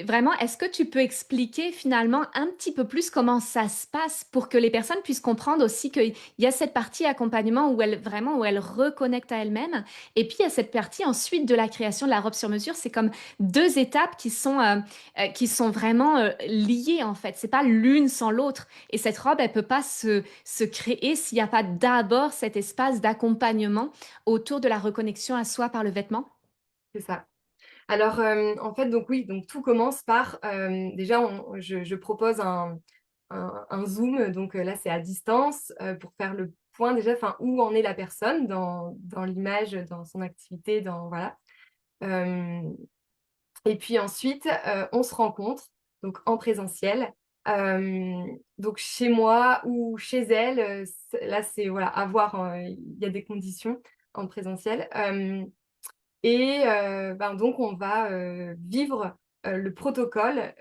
vraiment, est-ce que tu peux expliquer finalement un petit peu plus comment ça se passe pour que les personnes puissent comprendre aussi qu'il y a cette partie accompagnement où elles vraiment où elles reconnectent à elles-mêmes et puis il y a cette partie ensuite de la création de la robe sur mesure. C'est comme deux étapes qui sont vraiment liées en fait. C'est pas l'une sans l'autre. Et cette robe, elle peut pas se créer s'il n'y a pas d'abord cet espace d'accompagnement autour de la reconnexion à soi par le vêtement. c'est ça. Alors, en fait, donc oui, donc tout commence par, déjà, je propose un Zoom, donc là, c'est à distance, pour faire le point déjà, enfin, où en est la personne dans l'image, dans son activité, dans voilà. Hem Et puis ensuite, on se rencontre, donc en présentiel, donc chez moi ou chez elle, là, c'est voilà, à voir, il y a des conditions. en présentiel. Ben, donc, on va vivre le protocole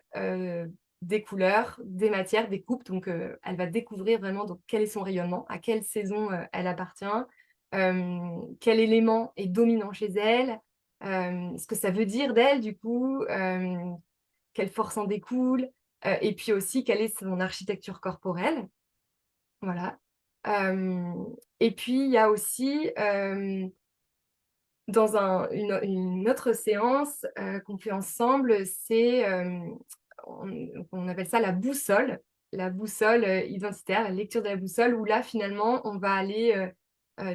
des couleurs, des matières, des coupes. Donc, elle va découvrir vraiment donc, quel est son rayonnement, à quelle saison elle appartient, quel élément est dominant chez elle, ce que ça veut dire d'elle, du coup, quelle force en découle, et puis aussi quelle est son architecture corporelle. Voilà. Et puis, il y a aussi dans une autre séance qu'on fait ensemble, c'est, on appelle ça la boussole identitaire, la lecture de la boussole, où là, finalement, on va aller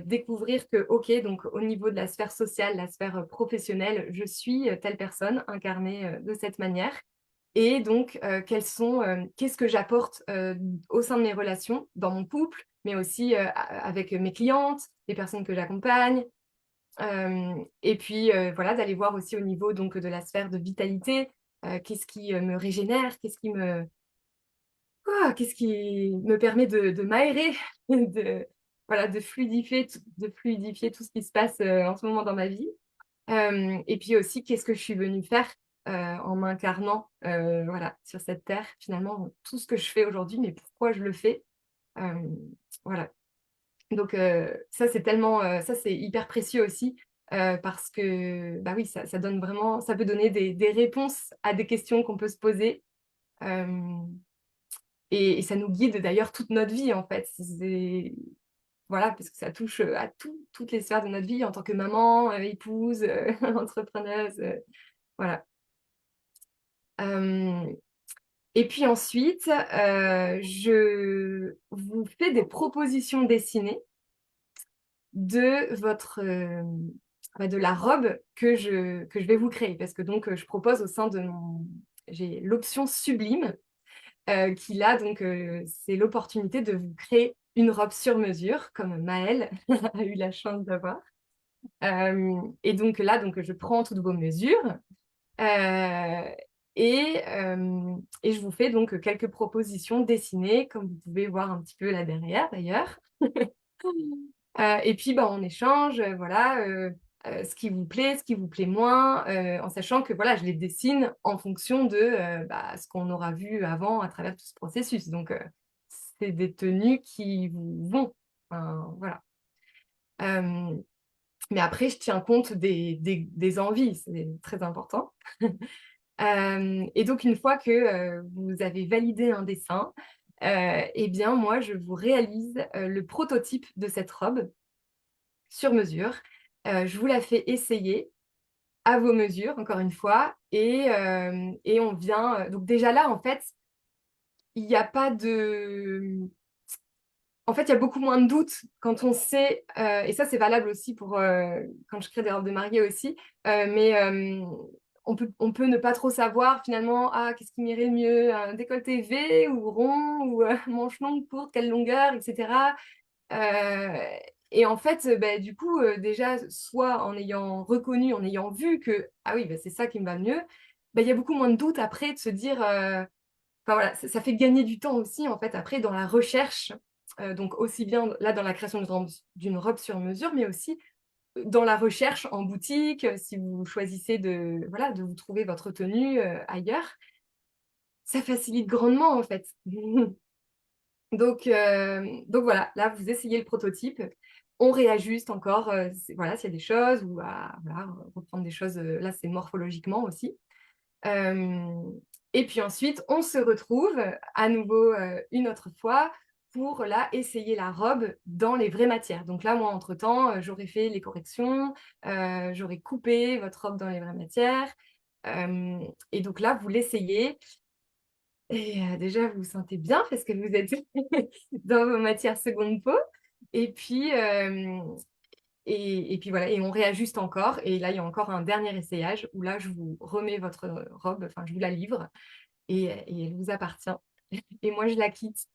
découvrir que, OK, donc au niveau de la sphère sociale, la sphère professionnelle, je suis telle personne incarnée de cette manière. Et donc, qu'est-ce que j'apporte au sein de mes relations, dans mon couple, mais aussi avec mes clientes, les personnes que j'accompagne, et puis, voilà, d'aller voir aussi au niveau donc de la sphère de vitalité, qu'est-ce qui, me régénère? Qu'est-ce qui me permet de m'aérer, de voilà, de fluidifier tout ce qui se passe, en ce moment dans ma vie. Et puis aussi, qu'est-ce que je suis venue faire, en m'incarnant, voilà, sur cette terre? Finalement, tout ce que je fais aujourd'hui, mais pourquoi je le fais? Hem, voilà. Donc ça, c'est tellement, ça, c'est hyper précieux aussi, parce que, bah, oui, ça donne vraiment ça peut donner des réponses à des questions qu'on peut se poser, hem et ça nous guide d'ailleurs toute notre vie, en fait. C'est voilà, parce que ça touche, à toutes les sphères de notre vie en tant que maman, épouse, entrepreneuse, voilà. Hem Et puis ensuite, je vous fais des propositions dessinées de votre, bah, de la robe que je vais vous créer. Parce que donc, je propose au sein de mon j'ai l'option sublime, qui là donc, c'est l'opportunité de vous créer une robe sur mesure, comme Maëlle a eu la chance d'avoir. Et donc là, donc, je prends toutes vos mesures, heu et je vous fais donc quelques propositions dessinées, comme vous pouvez voir un petit peu là derrière d'ailleurs. Et puis, bah, on échange, voilà, ce qui vous plaît, ce qui vous plaît moins, en sachant que, voilà, je les dessine en fonction de, bah, ce qu'on aura vu avant à travers tout ce processus. Donc, c'est des tenues qui vous vont. Enfin, voilà. Hem, mais après, je tiens compte des envies, c'est très important. Et donc une fois que, vous avez validé un dessin, et bien, moi, je vous réalise, le prototype de cette robe sur mesure. Je vous la fais essayer à vos mesures, encore une fois, et on vient, donc déjà là, en fait, il y a pas de en fait, il y a beaucoup moins de doutes quand on sait, et ça, c'est valable aussi pour, quand je crée des robes de mariée aussi, mais on peut ne pas trop savoir finalement: «Ah, qu'est-ce qui m'irait le mieux? Un décolleté V ou rond ou, manches longues, courtes, quelle longueur?» et cetera. Heu et en fait, bah, du coup, déjà, soit en ayant reconnu, en ayant vu que: «Ah oui, bah, c'est ça qui me va le mieux», bah, il y a beaucoup moins de doutes après de se dire, enfin voilà, ça fait gagner du temps aussi, en fait, après dans la recherche, donc aussi bien là dans la création d'une robe sur mesure, mais aussi dans la recherche en boutique, si vous choisissez de voilà, de vous trouver votre tenue, ailleurs, ça facilite grandement, en fait. Donc voilà, là, vous essayez le prototype, on réajuste encore, voilà, s'il y a des choses ou à voilà, reprendre des choses, là, c'est morphologiquement aussi. Hem et puis ensuite, on se retrouve à nouveau, une autre fois pour là, essayer la robe dans les vraies matières. Donc là, moi, entre-temps, j'aurais fait les corrections, j'aurais coupé votre robe dans les vraies matières, hem et donc là, vous l'essayez et déjà, vous vous sentez bien parce que vous êtes dans vos matières seconde peau et puis, et puis voilà et on réajuste encore et là, il y a encore un dernier essayage où là, je vous remets votre robe, enfin, je vous la livre et elle vous appartient et moi, je la quitte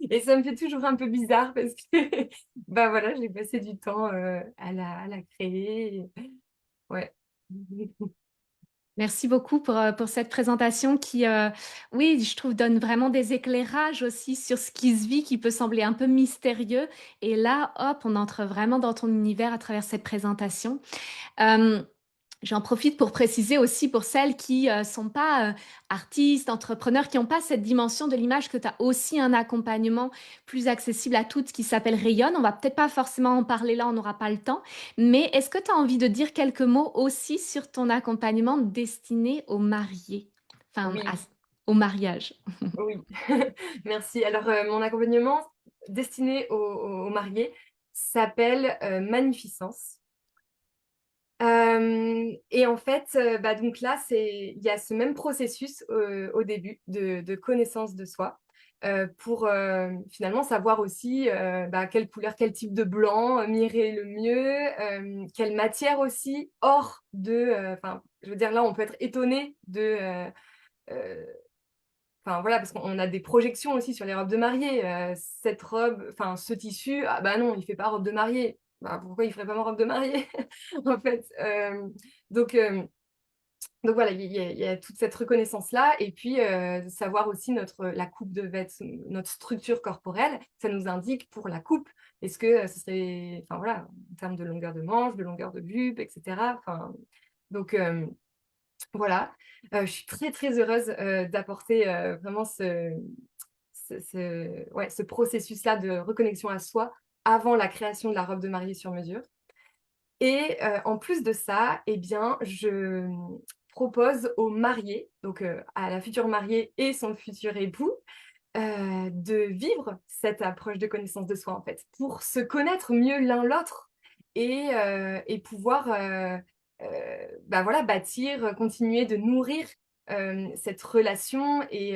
et ça me fait toujours un peu bizarre parce que, bah, voilà, j'ai passé du temps, à la créer et ouais. Merci beaucoup pour cette présentation qui, oui, je trouve, donne vraiment des éclairages aussi sur ce qui se vit, qui peut sembler un peu mystérieux. Et là, hop, on entre vraiment dans ton univers à travers cette présentation. Euh, J'en profite pour préciser aussi pour celles qui sont pas artistes, entrepreneurs, qui n'ont pas cette dimension de l'image, que tu as aussi un accompagnement plus accessible à toutes qui s'appelle Rayonne. On va peut-être pas forcément en parler là, on n'aura pas le temps. Mais est-ce que tu as envie de dire quelques mots aussi sur ton accompagnement destiné aux mariés, enfin Oui, au mariage? oui. Merci. Alors, mon accompagnement destiné aux mariés s'appelle Magnificence. Et en fait, bah, donc là, il y a ce même processus au début de connaissance de soi, pour finalement savoir aussi bah, quelle couleur, quel type de blanc m'irait le mieux, quelle matière aussi, hors de. Enfin, je veux dire, là, on peut être étonné de. Euh, Enfin voilà, parce qu'on a des projections aussi sur les robes de mariée. Cette robe, enfin ce tissu, ah bah non, il fait pas robe de mariée. Bah, pourquoi il ferait pas ma robe de mariée en fait. Donc, euh, donc voilà, il y a toute cette reconnaissance-là. Et puis savoir aussi la coupe de vêtements, notre structure corporelle, ça nous indique pour la coupe. Est-ce que ce serait, enfin voilà, en termes de longueur de manche, de longueur de jupe, etc. Enfin, donc, voilà, je suis très, très heureuse d'apporter vraiment ouais, ce processus-là de reconnexion à soi avant la création de la robe de mariée sur mesure. Et en plus de ça, eh bien, je propose aux mariés, donc à la future mariée et son futur époux, de vivre cette approche de connaissance de soi, en fait, pour se connaître mieux l'un l'autre et pouvoir bah voilà, bâtir, continuer de nourrir cette relation et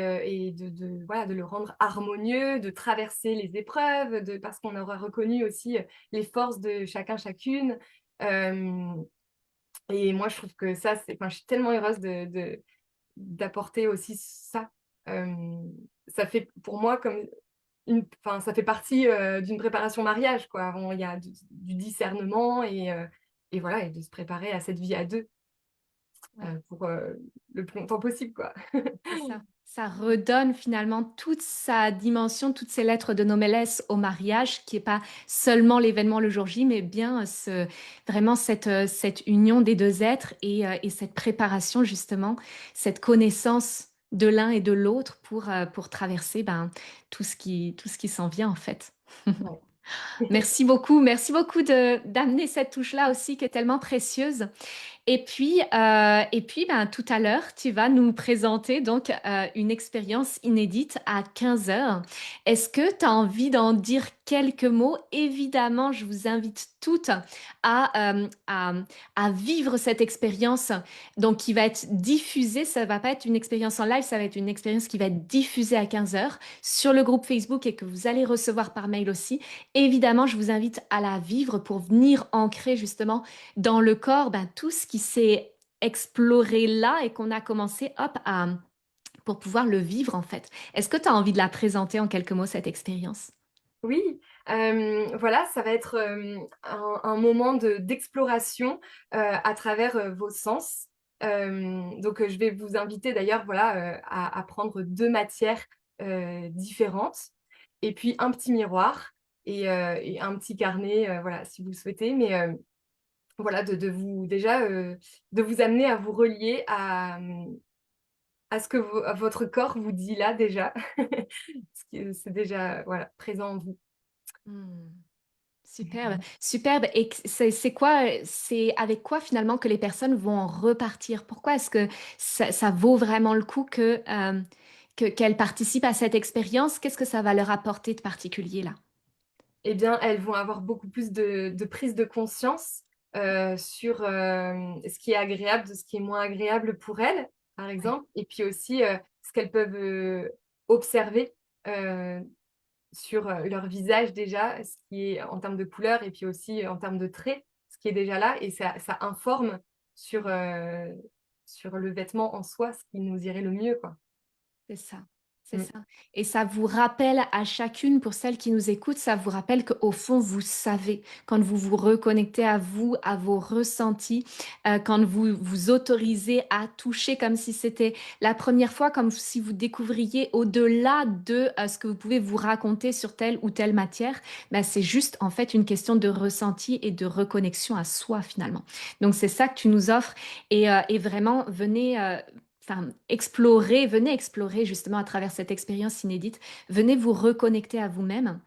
voilà, de le rendre harmonieux, de traverser les épreuves, parce qu'on aura reconnu aussi les forces de chacun, chacune. Euh, et moi, je trouve que ça, enfin, je suis tellement heureuse d'apporter aussi ça. Euh, Ça fait pour moi comme enfin, ça fait partie d'une préparation mariage, quoi. Il y a du discernement et voilà, et de se préparer à cette vie à deux Ouais. pour le plus longtemps possible, quoi. C'est ça. Ça redonne finalement toute sa dimension, toutes ces lettres de noblesse au mariage, qui n'est pas seulement l'événement le jour J, mais bien vraiment cette union des deux êtres et cette préparation justement, cette connaissance de l'un et de l'autre pour traverser tout ce qui s'en vient en fait. Ouais. Merci beaucoup d'amener cette touche-là aussi qui est tellement précieuse. Et puis ben, tout à l'heure, tu vas nous présenter donc une expérience inédite à 15 heures. Est-ce que tu as envie d'en dire quelques mots? Évidemment, je vous invite toutes à vivre cette expérience donc qui va être diffusée. Ça va pas être une expérience en live, ça va être une expérience qui va être diffusée à 15 heures sur le groupe Facebook et que vous allez recevoir par mail aussi. Évidemment, je vous invite à la vivre pour venir ancrer justement dans le corps, ben, tout ce qui s'est exploré là et qu'on a commencé, hop, pour pouvoir le vivre en fait. Est-ce que tu as envie de la présenter en quelques mots, cette expérience? Oui, voilà, ça va être un moment d'exploration à travers vos sens. Donc, je vais vous inviter d'ailleurs voilà, à prendre deux matières différentes et puis un petit miroir et un petit carnet, voilà, si vous le souhaitez. Mais voilà, de vous déjà de vous amener à vous relier à ce que votre corps vous dit là déjà. C'est déjà voilà, présent en vous. Hmm. Superbe, superbe. Et c'est quoi, c'est avec quoi finalement que les personnes vont en repartir? Pourquoi est-ce que ça vaut vraiment le coup qu'elles participent à cette expérience? Qu'est-ce que ça va leur apporter de particulier là? Eh bien, elles vont avoir beaucoup plus de prise de conscience sur ce qui est agréable, de ce qui est moins agréable pour elles, par Ouais, exemple, et puis aussi ce qu'elles peuvent observer euh, sur leur visage déjà, ce qui est en termes de couleur, et puis aussi en termes de traits, ce qui est déjà là, et ça informe sur le vêtement en soi, ce qui nous irait le mieux, quoi. c'est ça. C'est ça. Et ça vous rappelle à chacune, pour celles qui nous écoutent, ça vous rappelle qu'au fond, vous savez, quand vous vous reconnectez à vous, à vos ressentis, quand vous vous autorisez à toucher comme si c'était la première fois, comme si vous découvriez au-delà de ce que vous pouvez vous raconter sur telle ou telle matière, bah, c'est juste en fait une question de ressenti et de reconnexion à soi finalement. Donc c'est ça que tu nous offres et vraiment venez enfin, venez explorer justement à travers cette expérience inédite, venez vous reconnecter à vous-même.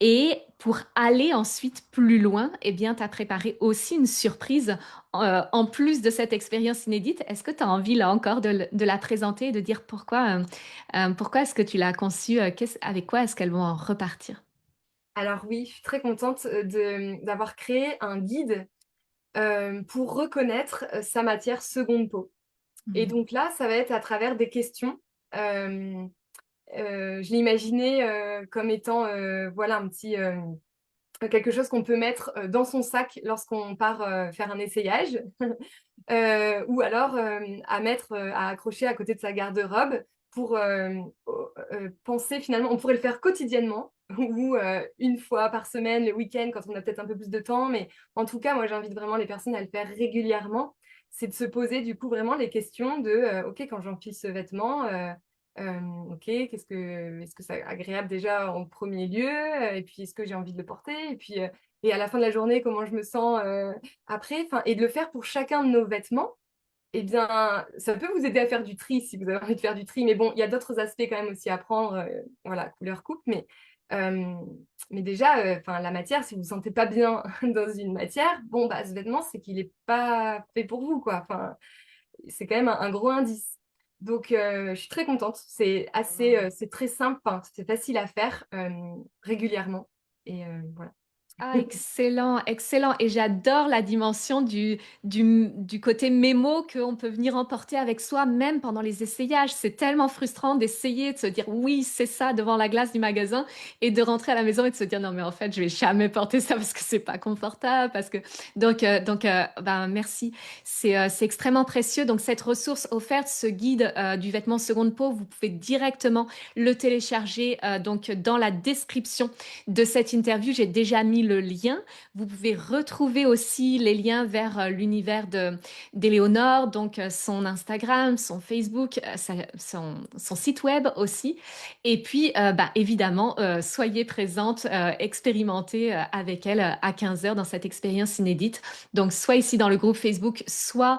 Et pour aller ensuite plus loin, eh bien, tu as préparé aussi une surprise en plus de cette expérience inédite. Est-ce que tu as envie là encore de la présenter et de dire pourquoi est-ce que tu l'as conçue, avec quoi est-ce qu'elles vont en repartir? Alors oui, je suis très contente, d'avoir créé un guide, pour reconnaître, sa matière seconde peau. Et Mhm. donc là, ça va être à travers des questions. Je l'ai imaginé, comme étant, voilà, un petit, quelque chose qu'on peut mettre, dans son sac lorsqu'on part, faire un essayage. Ou alors, à mettre, à accrocher à côté de sa garde-robe pour, penser finalement on pourrait le faire quotidiennement ou, 1 fois par semaine, le week-end quand on a peut-être un peu plus de temps. Mais en tout cas, moi, j'invite vraiment les personnes à le faire régulièrement. C'est de se poser du coup vraiment les questions de, «OK, quand j'enfile ce vêtement, OK, est-ce que c'est agréable déjà en premier lieu? Et puis est-ce que j'ai envie de le porter? Et puis, et à la fin de la journée, comment je me sens, après?» Enfin, et de le faire pour chacun de nos vêtements, eh bien, ça peut vous aider à faire du tri si vous avez envie de faire du tri. Mais bon, il y a d'autres aspects quand même aussi à prendre, voilà, couleur coupe. Hem, mais déjà, enfin, la matière, si vous vous sentez pas bien dans une matière, bon, bah, ce vêtement, c'est qu'il est pas fait pour vous, quoi. Enfin, c'est quand même un gros indice. Donc, je suis très contente. C'est assez, c'est très simple, enfin, c'est facile à faire, régulièrement et voilà. Ah, excellent, excellent. Et j'adore la dimension du côté mémo qu'on peut venir emporter avec soi, même pendant les essayages. C'est tellement frustrant d'essayer de se dire oui, c'est ça devant la glace du magasin et de rentrer à la maison et de se dire non, mais en fait, je vais jamais porter ça parce que c'est pas confortable. Ben, merci. C'est extrêmement précieux. Donc, cette ressource offerte, ce guide du vêtement seconde peau, vous pouvez directement le télécharger donc dans la description de cette interview. J'ai déjà mis le lien. Vous pouvez retrouver aussi les liens vers l'univers d'Éléonore, donc son Instagram, son Facebook, son site web aussi. Et puis, bah, évidemment, soyez présente, expérimentez avec elle à 15 heures dans cette expérience inédite. Donc, soit ici dans le groupe Facebook, soit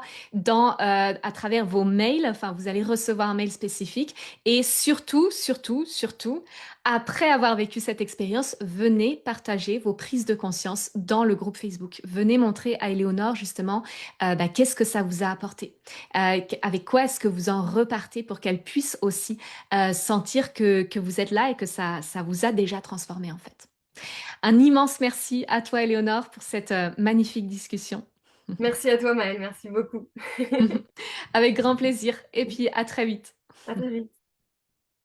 à travers vos mails. Enfin, vous allez recevoir un mail spécifique. Et surtout, surtout, surtout, après avoir vécu cette expérience, venez partager vos prises de conscience dans le groupe Facebook. Venez montrer à Éléonore justement bah, qu'est-ce que ça vous a apporté. Avec quoi est-ce que vous en repartez pour qu'elle puisse aussi sentir que vous êtes là et que ça vous a déjà transformé en fait. Un immense merci à toi Éléonore pour cette magnifique discussion. Merci à toi, Maëlle, merci beaucoup. Avec grand plaisir et puis à très vite. À très vite.